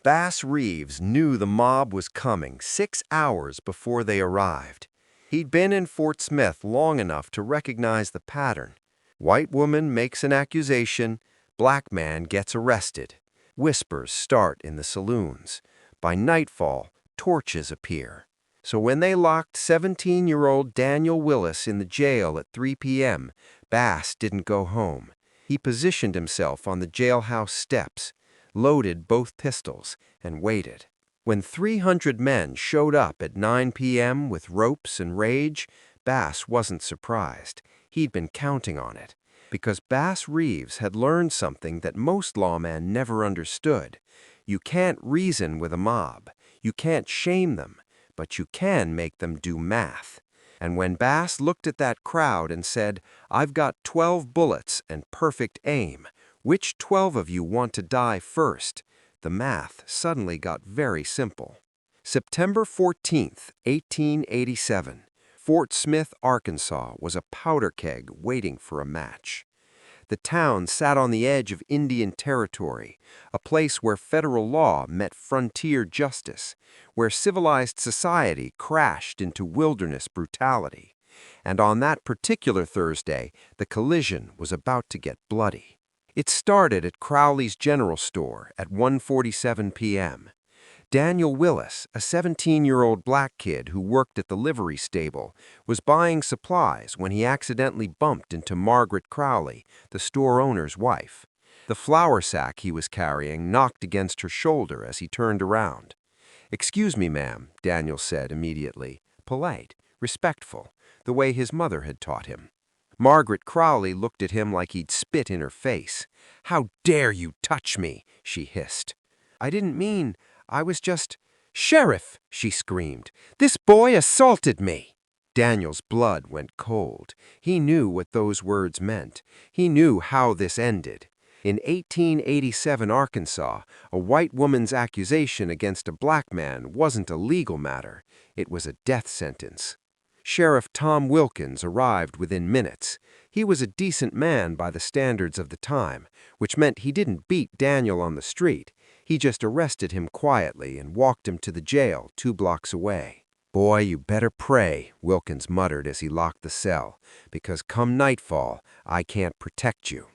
Bass Reeves knew the mob was coming 6 hours before they arrived. He'd been in Fort Smith long enough to recognize the pattern. White woman makes an accusation, black man gets arrested. Whispers start in the saloons. By nightfall, torches appear. So when they locked 17-year-old Daniel Willis in the jail at 3 p.m., Bass didn't go home. He positioned himself on the jailhouse steps, loaded both pistols, and waited. When 300 men showed up at 9 p.m. with ropes and rage, Bass wasn't surprised. He'd been counting on it. Because Bass Reeves had learned something that most lawmen never understood. You can't reason with a mob. You can't shame them, but you can make them do math. And when Bass looked at that crowd and said, "I've got 12 bullets and perfect aim. Which 12 of you want to die first?" the math suddenly got very simple. September 14th, 1887. Fort Smith, Arkansas was a powder keg waiting for a match. The town sat on the edge of Indian Territory, a place where federal law met frontier justice, where civilized society crashed into wilderness brutality. And on that particular Thursday, the collision was about to get bloody. It started at Crowley's General Store at 1:47 p.m. Daniel Willis, a 17-year-old black kid who worked at the livery stable, was buying supplies when he accidentally bumped into Margaret Crowley, the store owner's wife. The flour sack he was carrying knocked against her shoulder as he turned around. "Excuse me, ma'am," Daniel said immediately, polite, respectful, the way his mother had taught him. Margaret Crowley looked at him like he'd spit in her face. "How dare you touch me?" she hissed. "I didn't mean... I was just..." "Sheriff!" she screamed. "This boy assaulted me!" Daniel's blood went cold. He knew what those words meant. He knew how this ended. In 1887 Arkansas, a white woman's accusation against a black man wasn't a legal matter. It was a death sentence. Sheriff Tom Wilkins arrived within minutes. He was a decent man by the standards of the time, which meant he didn't beat Daniel on the street. He just arrested him quietly and walked him to the jail 2 blocks away. "Boy, you better pray," Wilkins muttered as he locked the cell, "because come nightfall, I can't protect you."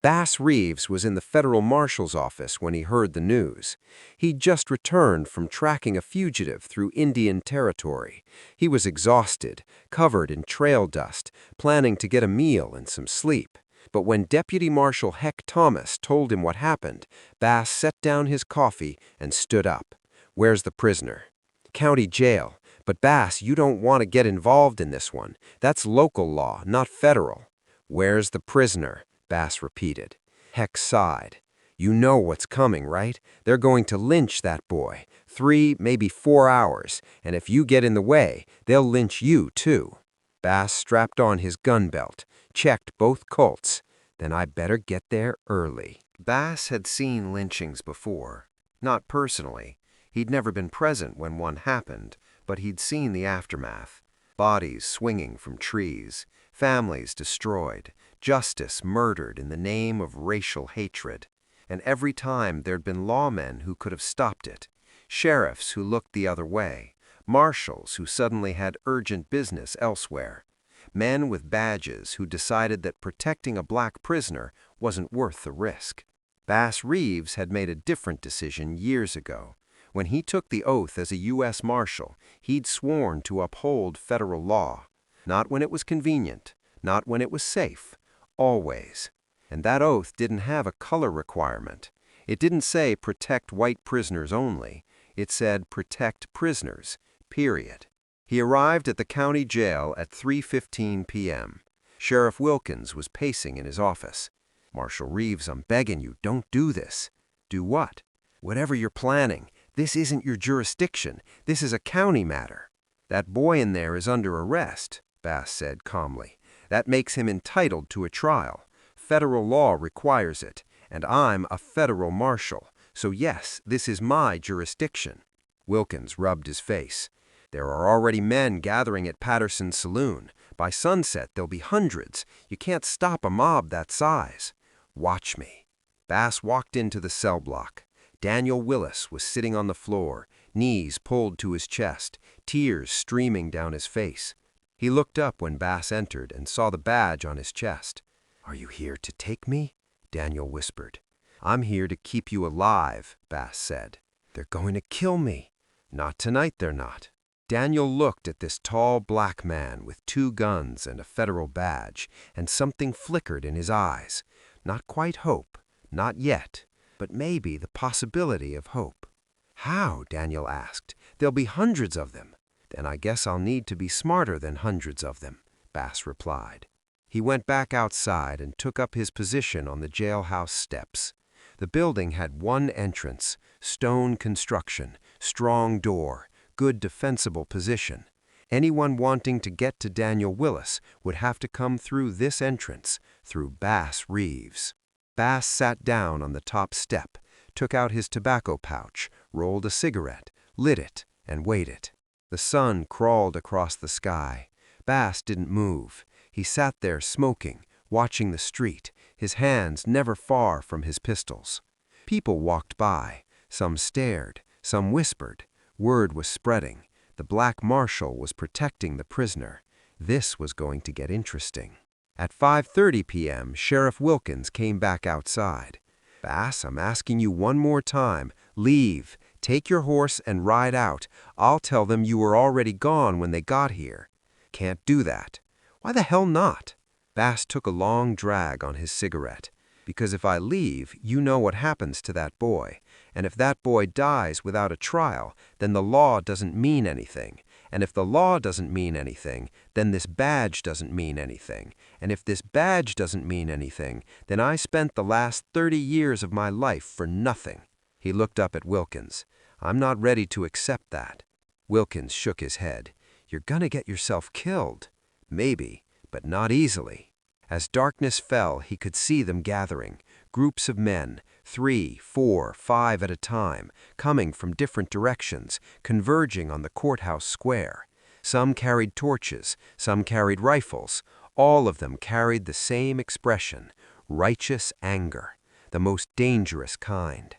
Bass Reeves was in the federal marshal's office when he heard the news. He'd just returned from tracking a fugitive through Indian Territory. He was exhausted, covered in trail dust, planning to get a meal and some sleep. But when Deputy Marshal Heck Thomas told him what happened, Bass set down his coffee and stood up. "Where's the prisoner?" "County jail. But Bass, you don't want to get involved in this one. That's local law, not federal." "Where's the prisoner?" Bass repeated. Heck sighed. "You know what's coming, right? They're going to lynch that boy. 3, maybe 4 hours. And if you get in the way, they'll lynch you, too." Bass strapped on his gun belt, checked both Colts. "Then I better get there early." Bass had seen lynchings before. Not personally. He'd never been present when one happened, but he'd seen the aftermath. Bodies swinging from trees, families destroyed, justice murdered in the name of racial hatred. And every time there'd been lawmen who could have stopped it, sheriffs who looked the other way, marshals who suddenly had urgent business elsewhere, men with badges who decided that protecting a black prisoner wasn't worth the risk. Bass Reeves had made a different decision years ago. When he took the oath as a U.S. Marshal, he'd sworn to uphold federal law. Not when it was convenient, not when it was safe, always. And that oath didn't have a color requirement. It didn't say protect white prisoners only. It said protect prisoners, period. He arrived at the county jail at 3:15 p.m. Sheriff Wilkins was pacing in his office. "Marshal Reeves, I'm begging you, don't do this." "Do what?" "Whatever you're planning. This isn't your jurisdiction. This is a county matter." "That boy in there is under arrest," Bass said calmly. "That makes him entitled to a trial. Federal law requires it, and I'm a federal marshal. So yes, this is my jurisdiction." Wilkins rubbed his face. "There are already men gathering at Patterson's saloon. By sunset, there'll be hundreds. You can't stop a mob that size." "Watch me." Bass walked into the cell block. Daniel Willis was sitting on the floor, knees pulled to his chest, tears streaming down his face. He looked up when Bass entered and saw the badge on his chest. "Are you here to take me?" Daniel whispered. "I'm here to keep you alive," Bass said. "They're going to kill me." "Not tonight, they're not." Daniel looked at this tall black man with 2 guns and a federal badge, and something flickered in his eyes. Not quite hope, not yet, but maybe the possibility of hope. "How?" Daniel asked. "There'll be hundreds of them." "Then I guess I'll need to be smarter than hundreds of them," Bass replied. He went back outside and took up his position on the jailhouse steps. The building had one entrance, stone construction, strong door, good defensible position. Anyone wanting to get to Daniel Willis would have to come through this entrance, through Bass Reeves. Bass sat down on the top step, took out his tobacco pouch, rolled a cigarette, lit it, and waited. The sun crawled across the sky. Bass didn't move. He sat there smoking, watching the street, his hands never far from his pistols. People walked by. Some stared, some whispered. Word was spreading. The black Marshal was protecting the prisoner. This was going to get interesting. At 5:30 p.m., Sheriff Wilkins came back outside. "Bass, I'm asking you one more time. Leave. Take your horse and ride out. I'll tell them you were already gone when they got here." "Can't do that." "Why the hell not?" Bass took a long drag on his cigarette. "Because if I leave, you know what happens to that boy. And if that boy dies without a trial, then the law doesn't mean anything. And if the law doesn't mean anything, then this badge doesn't mean anything. And if this badge doesn't mean anything, then I spent the last 30 years of my life for nothing." He looked up at Wilkins. "I'm not ready to accept that." Wilkins shook his head. "You're gonna get yourself killed." "Maybe, but not easily." As darkness fell, he could see them gathering, groups of men, 3, 4, 5 at a time, coming from different directions, converging on the courthouse square. Some carried torches, some carried rifles. All of them carried the same expression, righteous anger, the most dangerous kind.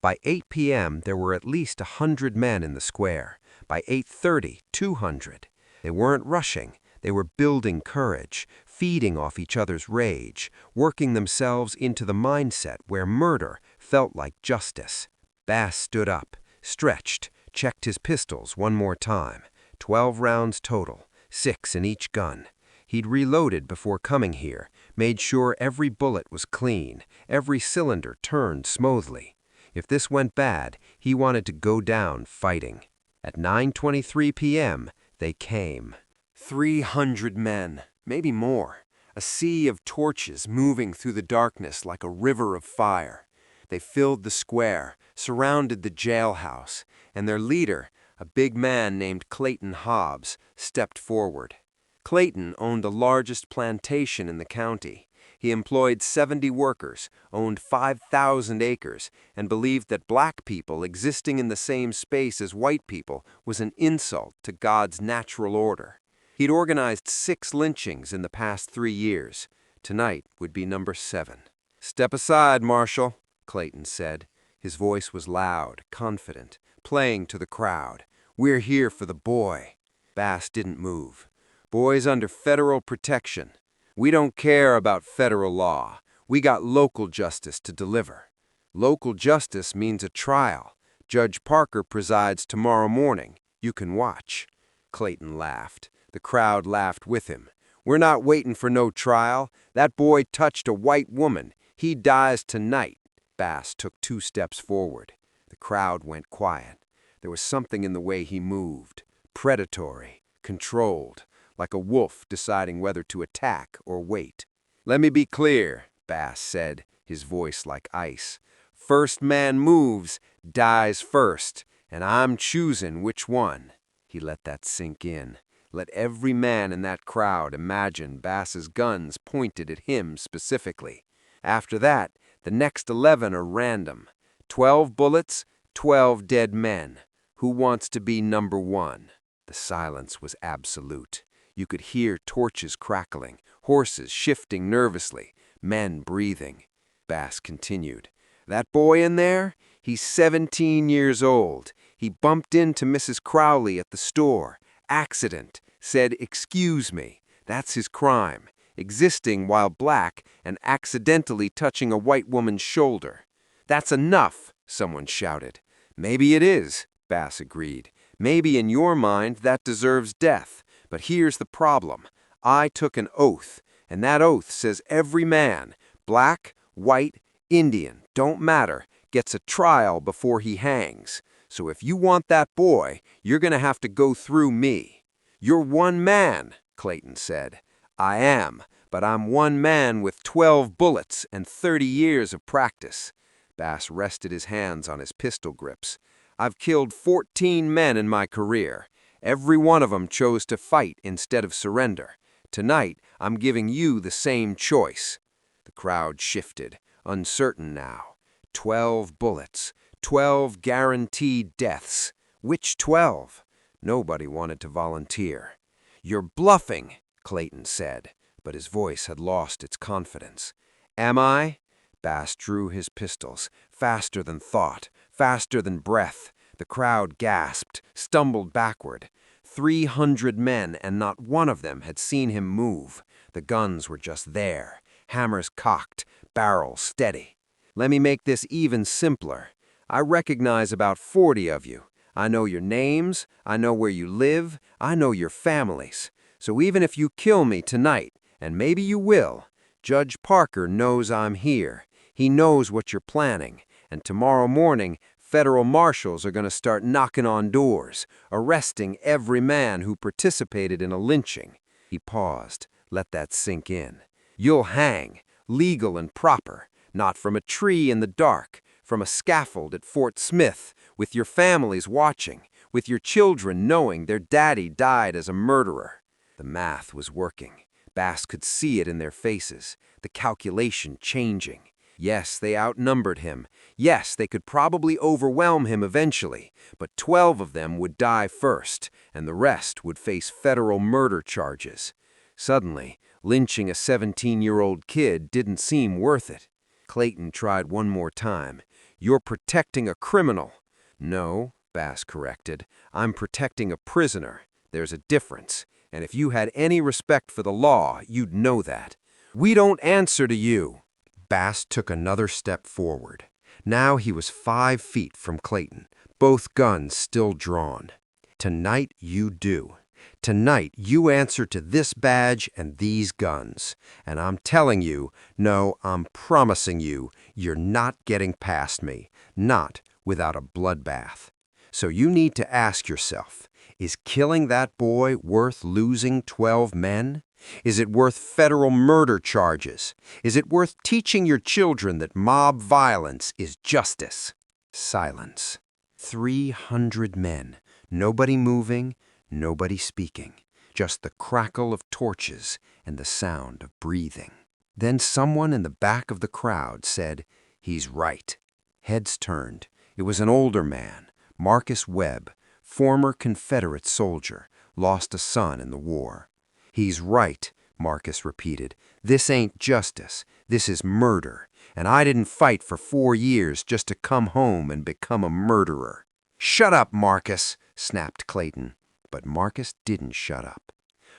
By 8 p.m., there were at least 100 men in the square. By 8:30, 200. They weren't rushing. They were building courage, feeding off each other's rage, working themselves into the mindset where murder felt like justice. Bass stood up, stretched, checked his pistols one more time. 12 rounds total, 6 in each gun. He'd reloaded before coming here, made sure every bullet was clean, every cylinder turned smoothly. If this went bad, he wanted to go down fighting. At 9:23 p.m., they came. 300 men, maybe more. A sea of torches moving through the darkness like a river of fire. They filled the square, surrounded the jailhouse, and their leader, a big man named Clayton Hobbs, stepped forward. Clayton owned the largest plantation in the county. He employed 70 workers, owned 5,000 acres, and believed that black people existing in the same space as white people was an insult to God's natural order. He'd organized 6 lynchings in the past 3 years. Tonight would be number 7. "Step aside, Marshal," Clayton said. His voice was loud, confident, playing to the crowd. "We're here for the boy." Bass didn't move. "Boy's under federal protection. We don't care about federal law. We got local justice to deliver." "Local justice means a trial. Judge Parker presides tomorrow morning. You can watch." Clayton laughed. The crowd laughed with him. "We're not waiting for no trial. That boy touched a white woman. He dies tonight." Bass took 2 steps forward. The crowd went quiet. There was something in the way he moved. Predatory, controlled, like a wolf deciding whether to attack or wait. "Let me be clear," Bass said, his voice like ice. "First man moves, dies first, and I'm choosing which one." He let that sink in. Let every man in that crowd imagine Bass's guns pointed at him specifically. After that, the next 11 are random. 12 bullets, 12 dead men. Who wants to be number 1? The silence was absolute. You could hear torches crackling, horses shifting nervously, men breathing. Bass continued. "That boy in there? He's 17 years old. He bumped into Mrs. Crowley at the store. Accident. Said, "Excuse me." That's his crime. Existing while black and accidentally touching a white woman's shoulder. "That's enough," someone shouted. "Maybe it is," Bass agreed. "Maybe in your mind that deserves death. But here's the problem. I took an oath, and that oath says every man, black, white, Indian, don't matter, gets a trial before he hangs. So if you want that boy, you're going to have to go through me." "You're one man," Clayton said. "I am, but I'm one man with 12 bullets and 30 years of practice." Bass rested his hands on his pistol grips. "I've killed 14 men in my career. Every one of them chose to fight instead of surrender. Tonight, I'm giving you the same choice." The crowd shifted, uncertain now. 12 bullets, 12 guaranteed deaths. Which 12? Nobody wanted to volunteer. "You're bluffing," Clayton said, but his voice had lost its confidence. "Am I?" Bass drew his pistols, faster than thought, faster than breath. The crowd gasped, stumbled backward. 300 men, and not one of them had seen him move. The guns were just there, hammers cocked, barrels steady. "Let me make this even simpler. I recognize about 40 of you. I know your names, I know where you live, I know your families. So even if you kill me tonight, and maybe you will, Judge Parker knows I'm here. He knows what you're planning, and tomorrow morning, federal marshals are going to start knocking on doors, arresting every man who participated in a lynching." He paused, let that sink in. "You'll hang, legal and proper, not from a tree in the dark, from a scaffold at Fort Smith, with your families watching, with your children knowing their daddy died as a murderer." The math was working. Bass could see it in their faces, the calculation changing. Yes, they outnumbered him. Yes, they could probably overwhelm him eventually, but 12 of them would die first, and the rest would face federal murder charges. Suddenly, lynching a 17-year-old kid didn't seem worth it. Clayton tried one more time. "You're protecting a criminal." "No," Bass corrected. "I'm protecting a prisoner. There's a difference, and if you had any respect for the law, you'd know that." "We don't answer to you." Bass took another step forward. Now he was 5 feet from Clayton, both guns still drawn. "Tonight you do. Tonight you answer to this badge and these guns. And I'm telling you, no, I'm promising you, you're not getting past me. Not without a bloodbath. So you need to ask yourself, is killing that boy worth losing 12 men? Is it worth federal murder charges? Is it worth teaching your children that mob violence is justice?" Silence. 300 men. Nobody moving, nobody speaking. Just the crackle of torches and the sound of breathing. Then someone in the back of the crowd said, "He's right." Heads turned. It was an older man, Marcus Webb, former Confederate soldier, lost a son in the war. "He's right," Marcus repeated. "This ain't justice. This is murder. And I didn't fight for 4 years just to come home and become a murderer." "Shut up, Marcus," snapped Clayton. But Marcus didn't shut up.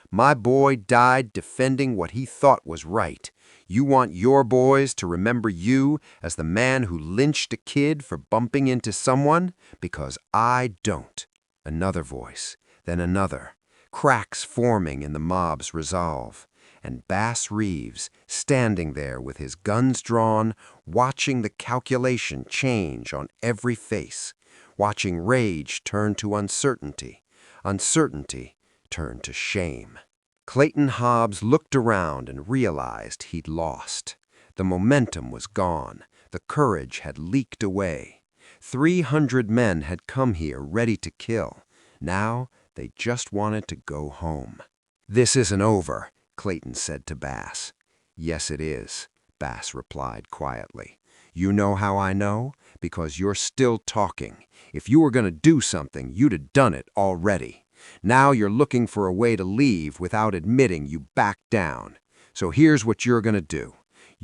"My boy died defending what he thought was right. You want your boys to remember you as the man who lynched a kid for bumping into someone? Because I don't." Another voice, then another. Cracks forming in the mob's resolve. And Bass Reeves, standing there with his guns drawn, watching the calculation change on every face, watching rage turn to uncertainty, uncertainty turn to shame. Clayton Hobbs looked around and realized he'd lost. The momentum was gone. The courage had leaked away. 300 men had come here ready to kill. Now they just wanted to go home. "This isn't over," Clayton said to Bass. "Yes, it is," Bass replied quietly. "You know how I know? Because you're still talking. If you were going to do something, you'd have done it already. Now you're looking for a way to leave without admitting you backed down. So here's what you're going to do.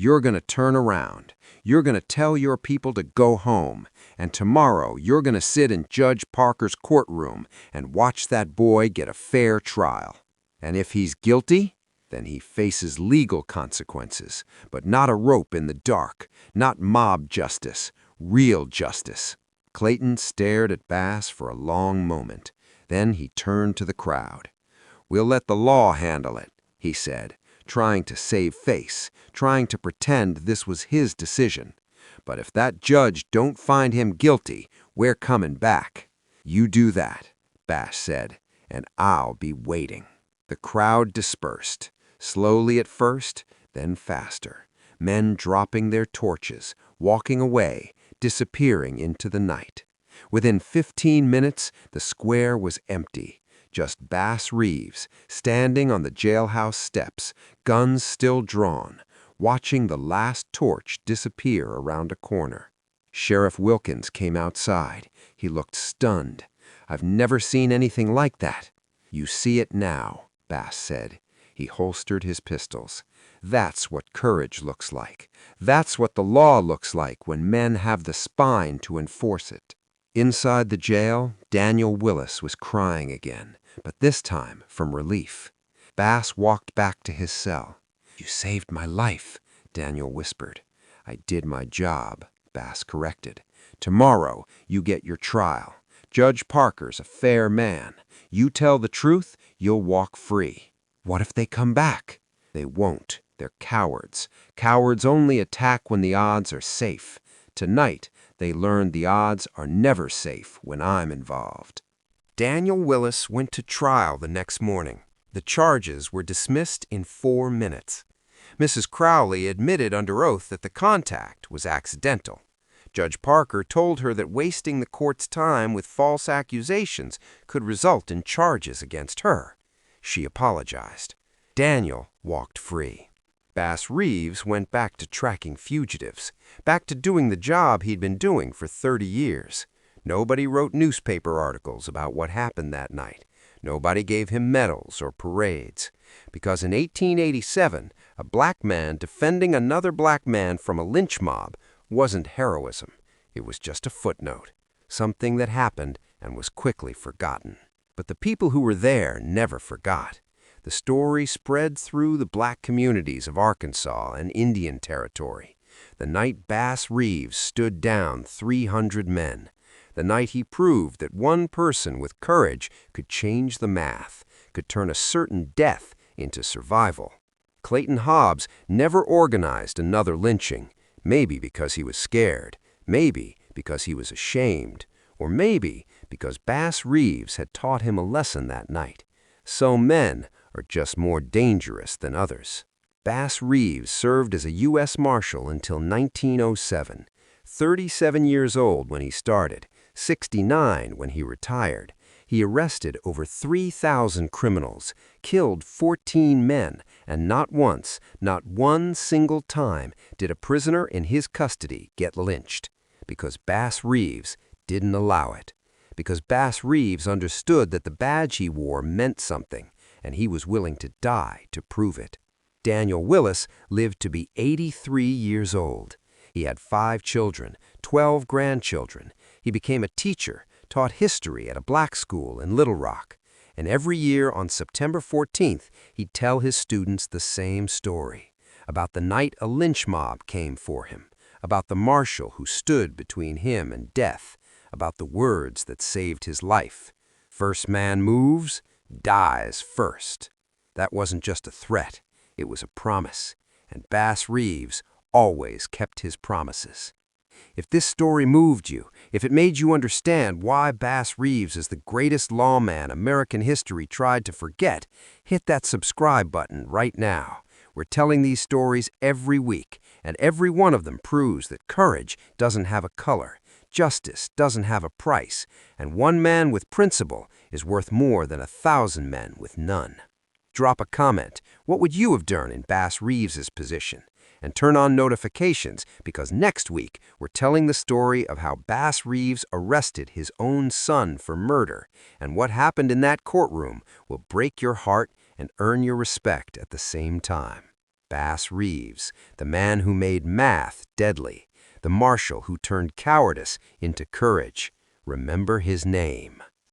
You're gonna turn around. You're gonna tell your people to go home. And tomorrow you're gonna sit in Judge Parker's courtroom and watch that boy get a fair trial. And if he's guilty, then he faces legal consequences, but not a rope in the dark, not mob justice, real justice." Clayton stared at Bass for a long moment. Then he turned to the crowd. "We'll let the law handle it," he said, trying to save face, trying to pretend this was his decision. "But if that judge don't find him guilty, we're coming back." "You do that," Bass said, "and I'll be waiting." The crowd dispersed, slowly at first, then faster, men dropping their torches, walking away, disappearing into the night. Within 15 minutes, the square was empty. Just Bass Reeves, standing on the jailhouse steps, guns still drawn, watching the last torch disappear around a corner. Sheriff Wilkins came outside. He looked stunned. "I've never seen anything like that." "You see it now," Bass said. He holstered his pistols. "That's what courage looks like. That's what the law looks like when men have the spine to enforce it." Inside the jail, Daniel Willis was crying again, but this time from relief. Bass walked back to his cell. "You saved my life," Daniel whispered. "I did my job," Bass corrected. "Tomorrow you get your trial. Judge Parker's a fair man. You tell the truth, you'll walk free." "What if they come back?" "They won't. They're cowards. Cowards only attack when the odds are safe. Tonight, they learned the odds are never safe when I'm involved." Daniel Willis went to trial the next morning. The charges were dismissed in 4 minutes. Mrs. Crowley admitted under oath that the contact was accidental. Judge Parker told her that wasting the court's time with false accusations could result in charges against her. She apologized. Daniel walked free. Bass Reeves went back to tracking fugitives, back to doing the job he'd been doing for 30 years. Nobody wrote newspaper articles about what happened that night. Nobody gave him medals or parades. Because in 1887, a black man defending another black man from a lynch mob wasn't heroism. It was just a footnote, something that happened and was quickly forgotten. But the people who were there never forgot. The story spread through the black communities of Arkansas and Indian Territory. The night Bass Reeves stood down 300 men. The night he proved that one person with courage could change the math, could turn a certain death into survival. Clayton Hobbs never organized another lynching, maybe because he was scared, maybe because he was ashamed, or maybe because Bass Reeves had taught him a lesson that night. Some men are just more dangerous than others. Bass Reeves served as a U.S. Marshal until 1907, 37 years old when he started, 69 when he retired. He arrested over 3,000 criminals, killed 14 men, and not once, not one single time did a prisoner in his custody get lynched. Because Bass Reeves didn't allow it. Because Bass Reeves understood that the badge he wore meant something, and he was willing to die to prove it. Daniel Willis lived to be 83 years old. He had 5 children, 12 grandchildren. He became a teacher, taught history at a black school in Little Rock. And every year on September 14th, he'd tell his students the same story, about the night a lynch mob came for him, about the marshal who stood between him and death, about the words that saved his life. First man moves, dies first. That wasn't just a threat, it was a promise, and Bass Reeves always kept his promises. If this story moved you, if it made you understand why Bass Reeves is the greatest lawman American history tried to forget, hit that subscribe button right now. We're telling these stories every week, and every one of them proves that courage doesn't have a color, justice doesn't have a price, and one man with principle is worth more than 1,000 men with none. Drop a comment. What would you have done in Bass Reeves's position? And turn on notifications, because next week we're telling the story of how Bass Reeves arrested his own son for murder, and what happened in that courtroom will break your heart and earn your respect at the same time. Bass Reeves, the man who made math deadly, the marshal who turned cowardice into courage. Remember his name.